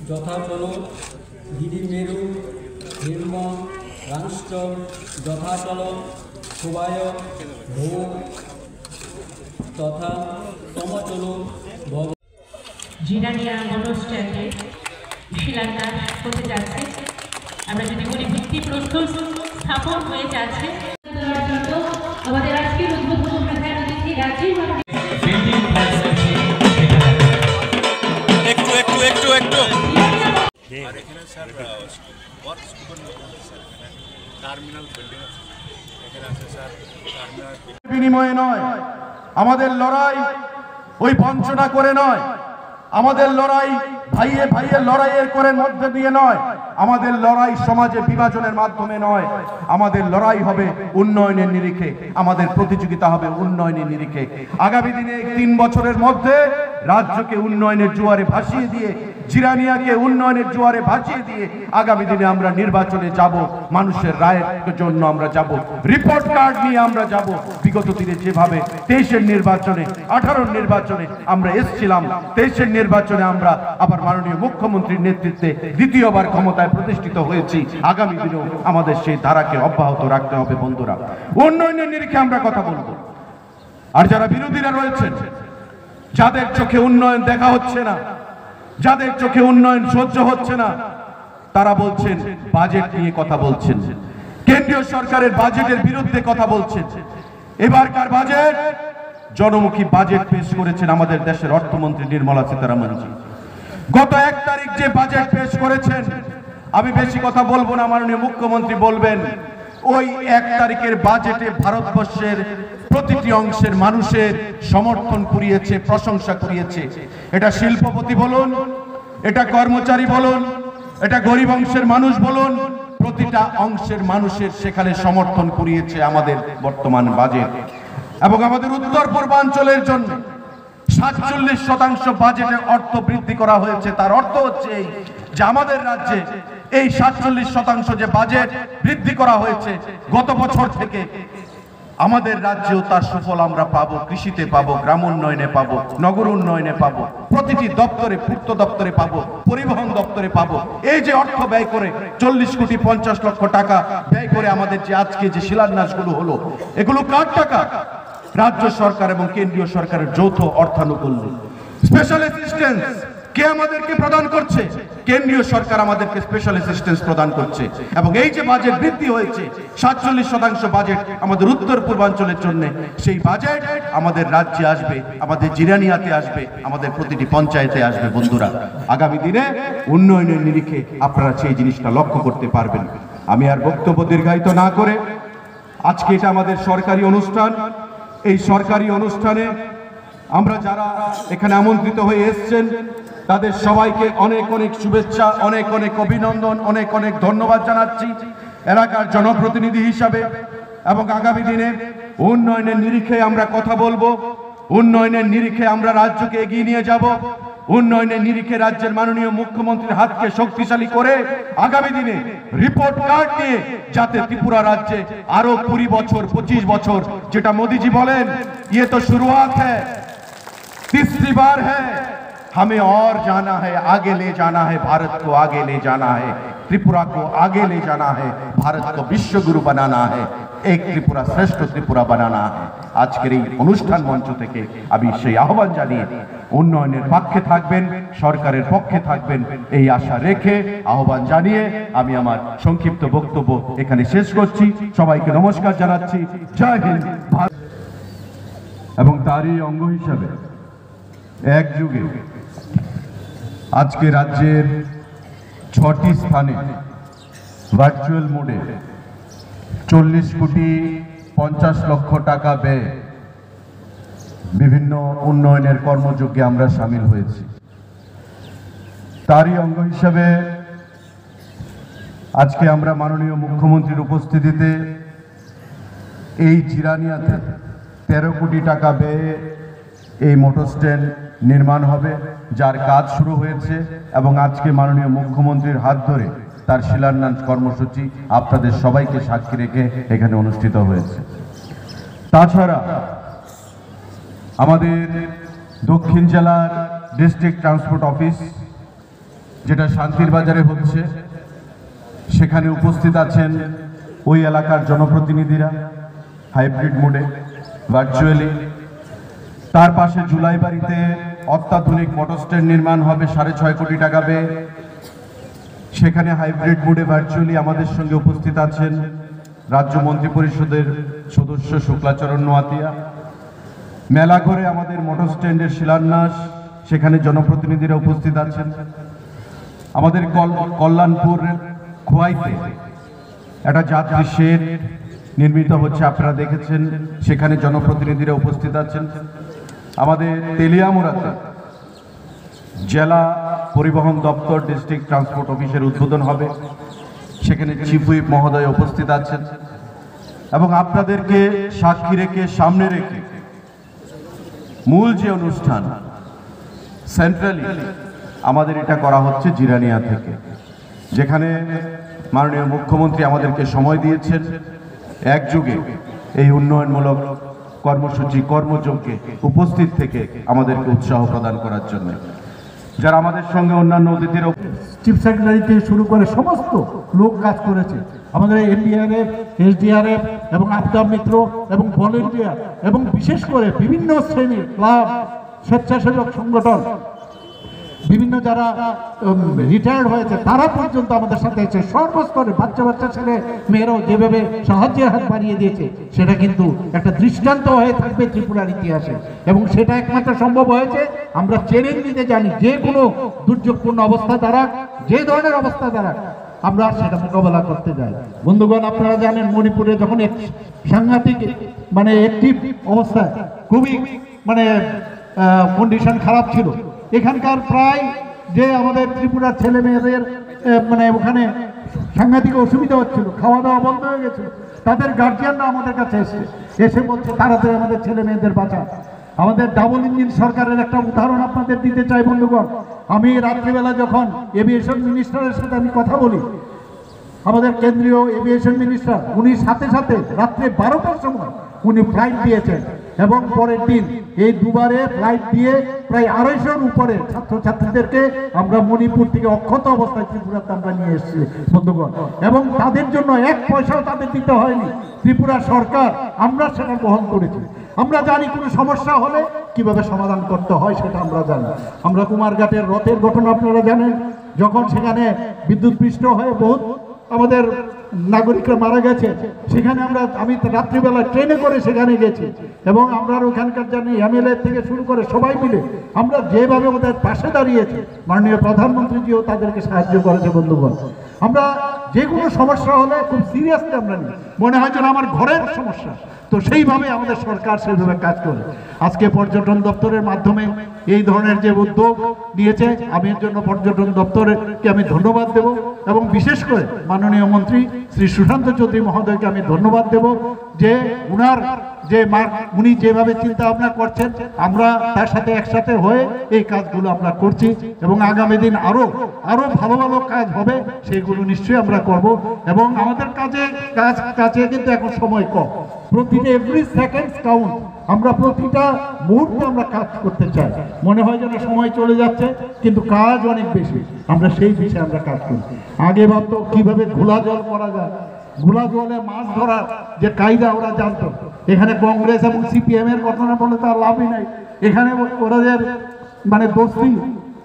যথাচল গিরি মেরু হির্ম রাষ্ট্র যথাচল শোভায় ভৌ তথা তমচল ভব। জিরানিয়া মোটর স্ট্যান্ডে শিলান্যাস হতে যাচ্ছে। আমরা যদি বলি ভিত্তিপ্রস্তর স্থাপন হয়ে যাচ্ছে। আমাদের আজকের উদ্বোধন প্রধান অতিথি রাজ্যের বিনিময়ে নয়, আমাদের লড়াই ওই বঞ্চনা করে নয়, আমাদের লড়াই ভাইয়ে ভাইয়ে লড়াইয়ের করে মধ্যে দিয়ে নয়, আমাদের লড়াই সমাজে বিভাজনের মাধ্যমে নয়, আমাদের লড়াই হবে উন্নয়নের নিরিখে, আমাদের প্রতিযোগিতা হবে উন্নয়নের নিরিখে। আগামী দিনে 3 বছরের মধ্যে রাজ্যকে উন্নয়নের জোয়ারে ভাসিয়ে দিয়ে, জিরানিয়াকে উন্নয়নের জোয়ারে ভাসিয়ে দিয়ে আগামী দিনে আমরা নির্বাচনে যাব, মানুষের রায়ের জন্য আমরা যাব, রিপোর্ট কার্ড নিয়ে আমরা যাব। বিগত দিনে যেভাবে 23-এর নির্বাচনে 18-র নির্বাচনে আমরা এসেছিলাম, 23-এর নির্বাচনে আমরা আবার মাননীয় মুখ্যমন্ত্রীর নেতৃত্বে দ্বিতীয়বার ক্ষমতায় প্রতিষ্ঠিত হয়েছি। আগামী দিনেও আমাদের সেই ধারাকে অব্যাহত রাখতে হবে বন্ধুরা। উন্নয়নের নিরিখে আমরা কথা বলবো। আর যারা বিরোধীরা রয়েছেন, যাদের চোখে উন্নয়ন দেখা হচ্ছে না, যাদের চোখে উন্নয়ন সহ্য হচ্ছে না, তারা বলছেন বাজেট নিয়ে কথা বলছেন, কেন্দ্রীয় সরকারের বাজেটের বিরুদ্ধে কথা বলছেন। এবারকার বাজেট জনমুখী বাজেট পেশ করেছেন আমাদের দেশের অর্থমন্ত্রী নির্মলা সীতারামনজি। গত 1 তারিখ যে বাজেট পেশ করেছেন, আমি বেশি কথা বলবো না, মাননীয় মুখ্যমন্ত্রী বলবেন। ওই 1 তারিখের বাজেটে ভারতবর্ষের প্রতিটি অংশের মানুষের সমর্থন কুড়িয়েছে, প্রশংসা কুড়িয়েছে। এটা শিল্পপতি বলুন, এটা কর্মচারী বলুন, এটা গরিব অংশের মানুষ বলুন, প্রতিটা অংশের মানুষের সেখানে সমর্থন কুড়িয়েছে আমাদের বর্তমান বাজেট। এবং আমাদের উত্তর পূর্বাঞ্চলের জন্য 47% বাজেটে অর্থ বৃদ্ধি করা হয়েছে। তার অর্থ হচ্ছে এই যে আমাদের রাজ্যে এই 47% যে বাজেট বৃদ্ধি করা হয়েছে গত বছর থেকে, আমাদের রাজ্যেও তার সুফল আমরা পাবো। কৃষিতে পাবো, গ্রাম উন্নয়নে পাবো, নগর উন্নয়নে পাবো, প্রতিটি দপ্তরে, পূর্ত দপ্তরে পাবো, পরিবহন দপ্তরে পাবো। এই যে অর্থ ব্যয় করে 40,50,00,000 টাকা ব্যয় করে আমাদের যে আজকে যে শিলান্যাসগুলো হলো, এগুলো কার টাকা? রাজ্য সরকার এবং কেন্দ্রীয় সরকারের যৌথ অর্থানুকূল্যে। স্পেশাল অ্যাসিস্ট্যান্স কে আমাদেরকে প্রদান করছে? কেন্দ্রীয় সরকার আমাদেরকে স্পেশাল অ্যাসিস্ট্যান্স প্রদান করছে। এবং এই যে বাজেট বৃদ্ধি হয়েছে 47% বাজেট আমাদের উত্তর পূর্বাঞ্চলের জন্য, সেই বাজেট আমাদের রাজ্যে আসবে, আমাদের জিরানিয়াতে আসবে, আমাদের প্রতিটি পঞ্চায়েতে আসবে। বন্ধুরা, আগামী দিনে উন্নয়নের নিরিখে আপনারা সেই জিনিসটা লক্ষ্য করতে পারবেন। আমি আর বক্তব্য দীর্ঘায়িত না করে, আজকে এটা আমাদের সরকারি অনুষ্ঠান। এই সরকারি অনুষ্ঠানে আমরা যারা এখানে আমন্ত্রিত হয়ে এসেছেন, তাদের সবাইকে অনেক অনেক শুভেচ্ছা, অনেক অনেক অভিনন্দন, অনেক অনেক ধন্যবাদ জানাচ্ছি এলাকার জনপ্রতিনিধি হিসাবে। এবং আগামী দিনে উন্নয়নের নিরিখে আমরা কথা বলবো, উন্নয়নের নিরিখে আমরা রাজ্যকে এগিয়ে নিয়ে যাব, উন্নয়নের নিরিখে রাজ্যের মাননীয় মুখ্যমন্ত্রীর হাতকে শক্তিশালী করে আগামী দিনে রিপোর্ট কার্ড নিয়ে যাতে ত্রিপুরা রাজ্যে আরো 20 বছর 25 বছর, যেটা মোদীজি বলেন, ये तो शुरुआत है, तीसरी बार है, हमें और जाना है, आगे ले जाना है, भारत को आगे ले जाना है, त्रिपुरा को आगे ले जाना है, भारत को विश्व गुरु बनाना है, एक त्रिपुरा श्रेष्ठ त्रिपुरा बनाना है। আজকের এই অনুষ্ঠান মঞ্চ থেকে আমি সেই আহ্বান জানিয়ে উন্নয়নের পক্ষে থাকবেন, সরকারের পক্ষে থাকবেন, এই আশা রেখে আহ্বান জানিয়ে আমি আমার সংক্ষিপ্ত বক্তব্য এখানে শেষ করছি। সবাইকে নমস্কার জানাচ্ছি। জয় হিন্দ। এবং তারই অঙ্গ হিসাবে একযুগে আজকে রাজ্যের 6টি স্থানে ভার্চুয়াল মোডে 40,50,00,000 টাকা ব্যয়ে বিভিন্ন উন্নয়নের কর্মযজ্ঞে আমরা সামিল হয়েছি। তারই অঙ্গ হিসাবে আজকে আমরা মাননীয় মুখ্যমন্ত্রীর উপস্থিতিতে এই জিরানিয়াতে 13 কোটি টাকা ব্যয়ে এই মোটর স্ট্যান্ড নির্মাণ হবে, যার কাজ শুরু হয়েছে এবং আজকে মাননীয় মুখ্যমন্ত্রীর হাত ধরে তার শিলান্যাস কর্মসূচি আপনাদের সবাইকে সাক্ষী রেখে এখানে অনুষ্ঠিত হয়েছে। তাছাড়া আমাদের দক্ষিণ জেলার ডিস্ট্রিক্ট ট্রান্সপোর্ট অফিস, যেটা শান্তির বাজারে হচ্ছে, সেখানে উপস্থিত আছেন ওই এলাকার জনপ্রতিনিধিরা হাইব্রিড মোডে ভার্চুয়ালি। তার পাশে জুলাইবাড়িতে অত্যাধুনিক মোটর স্ট্যান্ড নির্মাণ হবে 6.5 কোটি টাকা ব্যয়ে, সেখানে হাইব্রিড মোডে ভার্চুয়ালি আমাদের সঙ্গে উপস্থিত আছেন রাজ্য মন্ত্রী পরিষদের সদস্য শুক্লাচরণ নোয়াতিয়া। মেলাঘরে আমাদের মোটর স্ট্যান্ডের শিলান্যাস, সেখানে জনপ্রতিনিধিরা উপস্থিত আছেন। আমাদের কল্যাণপুর খোয়াইতে একটা যাত্রী শেড নির্মিত হচ্ছে, আপনারা দেখেছেন, সেখানে জনপ্রতিনিধিরা উপস্থিত আছেন। আমাদের তেলিয়ামুড়াতে জেলা পরিবহন দপ্তর ডিস্ট্রিক্ট ট্রান্সপোর্ট অফিসের উদ্বোধন হবে, সেখানে চিফ হুইপ মহোদয় উপস্থিত আছেন। এবং আপনাদেরকে সাক্ষী রেখে সামনে রেখে মূল যে অনুষ্ঠান সেন্ট্রালি আমাদের এটা করা হচ্ছে জিরানিয়া থেকে, যেখানে মাননীয় মুখ্যমন্ত্রী আমাদেরকে সময় দিয়েছেন একযোগে এই উন্নয়নমূলক কর্মসূচি কর্মযজ্ঞে উপস্থিত থেকে আমাদেরকে উৎসাহ প্রদান করার জন্য। যারা আমাদের সঙ্গে অন্যান্য অতিথিরা, চিফ সেক্রেটারি থেকে শুরু করে সমস্ত লোক কাজ করেছে, আমাদের এনডিআরএফ, এসডিআরএফ এবং আপদা মিত্র এবং ভলেন্টিয়ার এবং বিশেষ করে বিভিন্ন শ্রেণীর ক্লাব, স্বেচ্ছাসেবক সংগঠন, বিভিন্ন যারা রিটায়ার্ড হয়েছে তারা পর্যন্ত আমাদের সাথে আছে। সর্বস্তরে বাচ্চা ছেলে মেয়েরাও যেভাবে সাহায্যের হাত বাড়িয়ে দিয়েছে, সেটা কিন্তু একটা দৃষ্টান্ত হয়ে থাকবে ত্রিপুরার ইতিহাসে। এবং সেটা একমাত্র সম্ভব হয়েছে, আমরা চ্যালেঞ্জ দিতে জানি, যে কোনো দুর্যোগপূর্ণ অবস্থা দাঁড়াক, যে ধরনের অবস্থা দাঁড়াক, আমরা সেটা মোকাবেলা করতে যাই। বন্ধুগণ, আপনারা জানেন মণিপুরে যখন এক সাংঘাতিক একটি অবস্থায় খুবই কন্ডিশন খারাপ ছিল, এখানকার প্রায় যে আমাদের ত্রিপুরার ছেলে মেয়েদের ওখানে সাংঘাতিক অসুবিধা হচ্ছিল, খাওয়া দাওয়া বন্ধ হয়ে গেছিল, তাদের গার্জিয়ানরা আমাদের কাছে এসে বলছে তাড়াতাড়ি আমাদের ছেলে মেয়েদের বাঁচান। আমাদের ডাবল ইঞ্জিন সরকারের একটা উদাহরণ আপনাদের দিতে চাই বন্ধুগণ। আমি রাত্রিবেলা যখন এভিয়েশন মিনিস্টারের সাথে আমি কথা বলি, আমাদের কেন্দ্রীয় এভিয়েশন মিনিস্টার, উনি সাথে সাথে রাত্রে 12টার সময় উনি ফ্লাইট দিয়েছেন এবং পরের দিন এই দুবারে ফ্লাইট দিয়ে প্রায় 250-র উপরে ছাত্রছাত্রীদেরকে আমরা মণিপুর থেকে অক্ষত অবস্থায় ত্রিপুরাতে আমরা নিয়ে এসেছি বন্ধুগণ। এবং তাদের জন্য 1 পয়সাও তাদের দিতে হয়নি, ত্রিপুরা সরকার আমরা সেটা বহন করেছি। আমরা জানি কোনো সমস্যা হলে কিভাবে সমাধান করতে হয় সেটা আমরা জানি। আমরা কুমারঘাটের রথের ঘটনা আপনারা জানেন, যখন সেখানে বিদ্যুৎপৃষ্ট হয়ে বহুত আমাদের নাগরিকরা মারা গেছে, সেখানে আমি রাত্রিবেলা ট্রেনে করে সেখানে গেছি এবং আমরা ওখানকার জানি এমএলএ থেকে শুরু করে সবাই মিলে আমরা যেভাবে ওদের পাশে দাঁড়িয়েছি, মাননীয় প্রধানমন্ত্রীজিও তাদেরকে সাহায্য করেছে বন্ধুগণ। আমরা যে কোনো সমস্যা হলে খুব সিরিয়াসলি আমরা নিই, মনে হয় যেন আমার ঘরের সমস্যা, তো সেইভাবে আমাদের সরকার সেইভাবে কাজ করে। আজকে পর্যটন দপ্তরের মাধ্যমে এই ধরনের যে উদ্যোগ নিয়েছে, আমি এর জন্য পর্যটন দপ্তরকে আমি ধন্যবাদ দেব এবং বিশেষ করে মাননীয় মন্ত্রী শ্রী সুশান্ত চৌধুরী মহোদয়কে আমি ধন্যবাদ দেব যে উনি যেভাবে চিন্তা ভাবনা করছেন, আমরা তার সাথে একসাথে হয়ে এই কাজগুলো আমরা করছি এবং আগামী দিন আরো ভালো ভালো কাজ হবে, সেইগুলো নিশ্চয়ই আমরা করব। এবং আমাদের কাছে কিন্তু এখন সময় কম, প্রতিটা এভরি সেকেন্ড কাউন্ট, আমরা প্রতিটা মুহূর্তে আমরা কাজ করতে চাই। মনে হয় যেন সময় চলে যাচ্ছে, কিন্তু কাজ অনেক বেশি, আমরা সেই বিষয়ে আমরা কাজ করি। আগে ভাবতো কিভাবে ঘোলা জল করা যায়, ঘোলা জলে মাছ ধরার যে কায়দা ওরা জানতো। এখানে কংগ্রেস এবং সিপিএম এর ঘটনা বলে তার লাভই নাই, এখানে ওদের দোস্তি,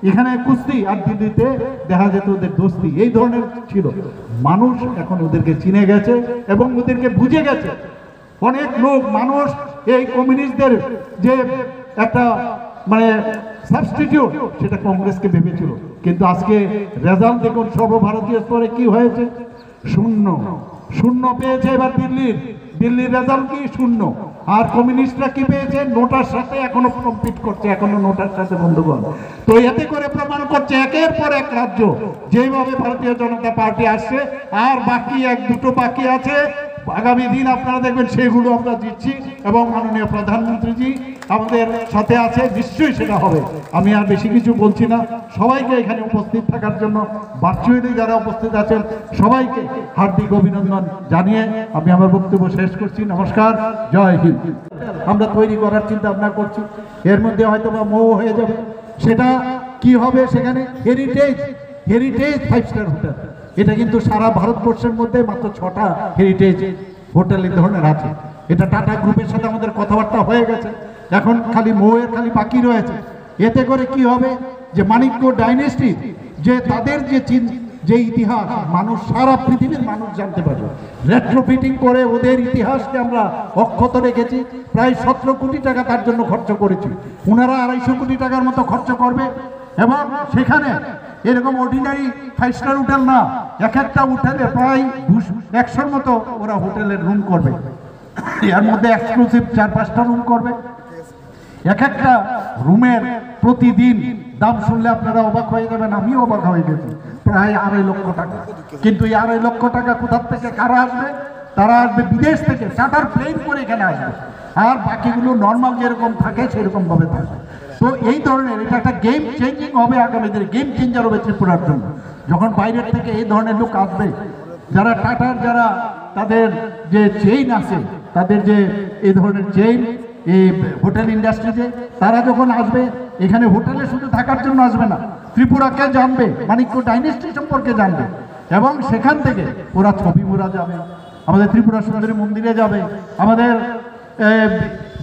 এখানে কুস্তি, আর দিল্লিতে দেখা যেত ওদের দোস্তি, এই ধরনের ছিল। মানুষ এখন ওদেরকে চিনে গেছে এবং ওদেরকে বুঝে গেছে। অনেক মানুষ এই কমিউনিস্টদের যে একটা সাবস্টিটিউট, সেটা কংগ্রেসকে ভেবেছিল, কিন্তু আজকে রেজাল্ট দেখুন সর্বভারতীয় স্তরে কি হয়েছে, 0 পেয়েছে এবার দিল্লির রেজাল্ট কি 0। আর কমিউনিস্টরা কি পেয়েছে? নোটার সাথে এখনো কম্পিট করছে, এখনো নোটার সাথে বন্ধুগণ। তো এতে করে প্রমাণ করছে একের পর এক রাজ্য যেভাবে ভারতীয় জনতা পার্টি আসছে, আর বাকি এক দুটো বাকি আছে, আগামী দিন আপনারা দেখবেন সেগুলো আমরা দিচ্ছি, এবং মাননীয় প্রধানমন্ত্রীজি আমাদের সাথে আছে, নিশ্চয়ই সেটা হবে। আমি আর বেশি কিছু বলছি না, সবাইকে এখানে উপস্থিত থাকার জন্য, ভার্চুয়ালি যারা উপস্থিত আছেন সবাইকে হার্দিক অভিনন্দন জানিয়ে আমি আমার বক্তব্য শেষ করছি। নমস্কার, জয় হিন্দ। আমরা তৈরি করার চিন্তা ভাবনা করছি, এর মধ্যে হয়তো বা মৌ হয়ে যাবে। সেটা কি হবে? সেখানে হেরিটেজ 5 স্টার হোটেল, এটা কিন্তু সারা ভারতবর্ষের মধ্যে মাত্র 6টা হেরিটেজ হোটেল এই ধরনের আছে। এটা টাটা গ্রুপের সাথে আমাদের কথাবার্তা হয়ে গেছে, এখন খালি মৌয়ের খালি বাকি রয়েছে। এতে করে কি হবে যে মানিক্য ডাইনেস্টি যে তাদের যে ইতিহাস মানুষ, সারা পৃথিবীর মানুষ জানতে পারবে। রেট্রোফিটিং করে ওদের ইতিহাসকে আমরা অক্ষত রেখেছি। প্রায় 17 কোটি টাকা তার জন্য খরচ করেছি, ওনারা 250 কোটি টাকার মতো খরচ করবে। এবং সেখানে এরকম অর্ডিনারি 5 স্টার হোটেল না, এক একটা হোটেলে প্রায় 100-র মতো ওরা হোটেলের রুম করবে, এর মধ্যে এক্সক্লুসিভ 4-5টা রুম করবে। এক একটা রুমের প্রতিদিন দাম শুনলে আপনারা অবাক হয়ে যাবেন, আমিও অবাক হয়ে গেছি, প্রায় 2.5 লক্ষ টাকা। কিন্তু এই 2.5 লক্ষ টাকা কোথার থেকে কারা আসবে? তারা আসবে বিদেশ থেকে, চার্টার প্লেন করে এখানে আসবে, আর বাকিগুলো নর্মাল যেরকম থাকে সেরকম ভাবে থাকবে। তো এই ধরনের এটা একটা গেম চেঞ্জিং হবে, আগামী দিনে গেম চেঞ্জার হবে ত্রিপুরার জন্য। যখন বাইরের থেকে এই ধরনের লোক আসবে, যারা টাটার যারা তাদের যে চেইন আছে, তাদের যে এই ধরনের চেইন এই হোটেল ইন্ডাস্ট্রিতে, তারা যখন আসবে এখানে হোটেলে শুধু থাকার জন্য আসবে না, ত্রিপুরাকে জানবে, মানিক্য ডাইনেস্টি সম্পর্কে জানবে, এবং সেখান থেকে ওরা ছবি মোড়া যাবে, আমাদের ত্রিপুরা সুন্দরী মন্দিরে যাবে, আমাদের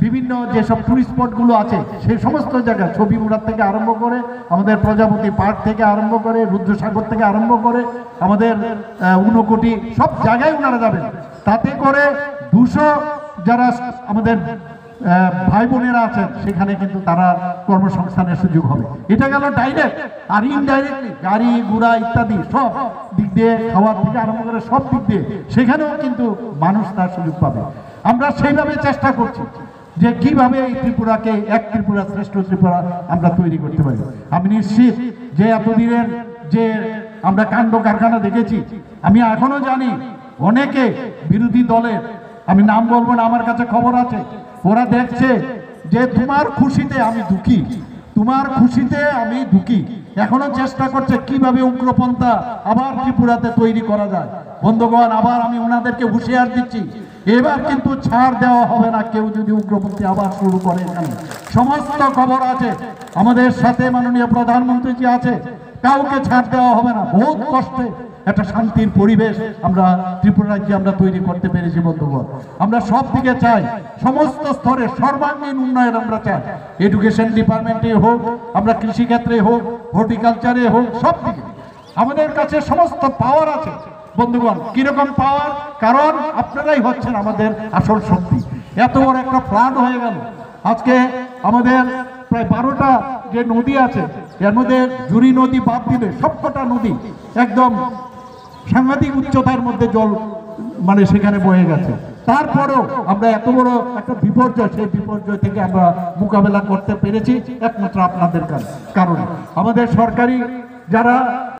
বিভিন্ন যেসব টুরিস্ট স্পটগুলো আছে সেই সমস্ত জায়গায় ছবি মোড়ার থেকে আরম্ভ করে, আমাদের প্রজাপতি পার্ক থেকে আরম্ভ করে, রুদ্রসাগর থেকে আরম্ভ করে, আমাদের ঊনকোটি সব জায়গায় ওনারা যাবেন। তাতে করে 200 যারা আমাদের ভাই বোনেরা আছেন সেখানে কিন্তু তারা কর্মসংস্থানের সুযোগ হবে। এটা গেল ডাইরেক্ট। আর ইনডাইরেক্টলি গাড়ি ঘোড়া ইত্যাদি সব দিক দিয়ে, খাওয়ার থেকে আরম্ভ করে সব দিক দিয়ে সেখানেও কিন্তু মানুষ তার সুযোগ পাবে। আমরা সেইভাবে চেষ্টা করছি যে কিভাবে এই ত্রিপুরাকে এক ত্রিপুরা শ্রেষ্ঠ ত্রিপুরা আমরা তৈরি করতে পারি। আমি নিশ্চিত যে এতদিনের যে আমরা কাণ্ড কারখানা দেখেছি, আমি এখনো জানি অনেকে বিরোধী দলের, আমি নাম বলবো না, আমার কাছে খবর আছে, ওরা দেখছে যে তোমার খুশিতে আমি দুঃখী, তোমার খুশিতে আমি দুঃখী, এখনো চেষ্টা করছে কিভাবে উগ্রপন্থা আবার ত্রিপুরাতে তৈরি করা যায়। বন্ধুগণ, আবার আমি ওনাদেরকে হুঁশিয়ার দিচ্ছি, এবার কিন্তু ছাড় দেওয়া হবে না। কেউ যদি উগ্রপন্থী আবার শুরু করে, এখানে সমস্ত খবর আছে, আমাদের সাথে মাননীয় প্রধানমন্ত্রীজি আছে, কাউকে ছাড় দেওয়া হবে না। বহুত কষ্টে একটা শান্তির পরিবেশ আমরা ত্রিপুরা রাজ্যে আমরা তৈরি করতে পেরেছি। বন্ধুগণ, আমরা সব দিকে চাই, সমস্ত স্তরে সর্বাঙ্গীন উন্নয়ন আমরা চাই, এডুকেশন ডিপার্টমেন্টে হোক, আমরা কৃষিক্ষেত্রে হোক, হর্টিকালচারে হোক, সব দিকে আমাদের কাছে সমস্ত পাওয়ার আছে। বন্ধুগণ, কিরকম পাওয়ার? কারণ আপনারাই হচ্ছেন আমাদের আসল শক্তি। এত বড় একটা প্ল্যান হয়ে গেল, আজকে আমাদের প্রায় 12টা যে নদী আছে, এর মধ্যে জুরি নদী বাদ দিলে সবকটা নদী একদম সাংঘাতিক উচ্চতার মধ্যে জল মানে সেখানে বয়ে গেছে। তারপরেও আমরা এত বড় একটা বিপর্যয়, সেই বিপর্যয় থেকে আমরা মোকাবেলা করতে পেরেছি একমাত্র আপনাদের কারণে। আমাদের সরকারি যারা